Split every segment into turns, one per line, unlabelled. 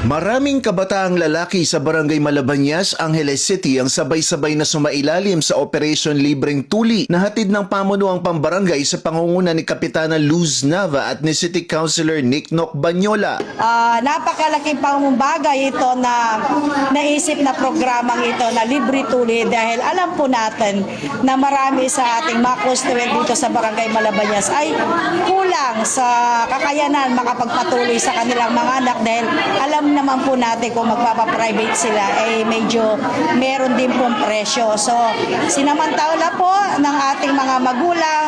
Maraming kabataang lalaki sa Barangay Malabanyas, Angeles City ang sabay-sabay na sumailalim sa Operation Libreng Tuli na hatid ng pamunuang pambarangay sa pangunguna ni Kapitana Luz Nava at ni City Councilor Nick Noc Banyola.
Napakalaking pangumbagay ito na naisip na programang ito na Libre Tuli dahil alam po natin na marami sa ating mga constituent dito sa Barangay Malabanyas ay kulang sa kakayanan makapagpatuloy sa kanilang mga anak dahil alam naman po natin kung magpapaprivate sila ay medyo meron din pong presyo. So sinamantala po ng ating mga magulang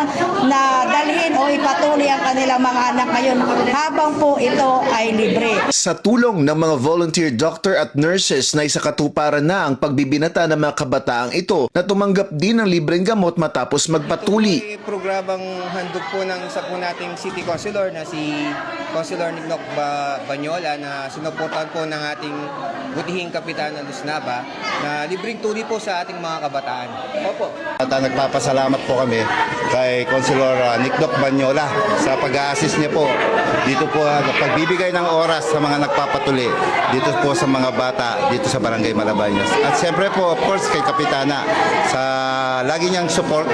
na dalhin o ipatuloy ang kanilang mga anak ngayon habang po ito ay libre.
Sa tulong ng mga volunteer doctor at nurses na isakatuparan na ang pagbibinata ng mga kabataang ito na tumanggap din ng libreng gamot matapos magpatuli.
Ito programang handog po ng isa po nating City Councilor na si Councilor Nick Noc Banyola na sinuportahan po ng ating butihing Kapitana Luz Nava na libreng tuli po sa ating mga kabataan. Opo.
At nagpapasalamat po kami kay Councilor Nick Noc Banyola sa pag-a-assist niya po dito po pagbibigay ng oras sa mga nagpapatuli dito po sa mga bata dito sa Barangay Malabanyas. At siyempre po of course kay Kapitana sa lagi niyang support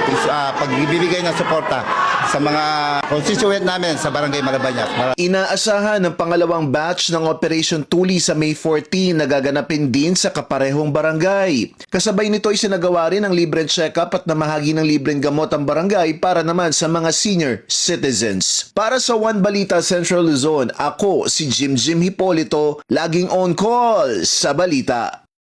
pagbibigay ng suporta sa mga constituent namin sa Barangay Malabanyas.
Inaasahan ng pangalawang batch ng Operation Tuli sa May 14 na gaganapin din sa kaparehong barangay. Kasabay nito ay sinagawa rin ang libreng check-up at namahagi ng libreng gamot ang barangay para naman sa mga senior citizens. Para sa One Balita Central Luzon, ako si Jim Hipolito, laging on call sa balita.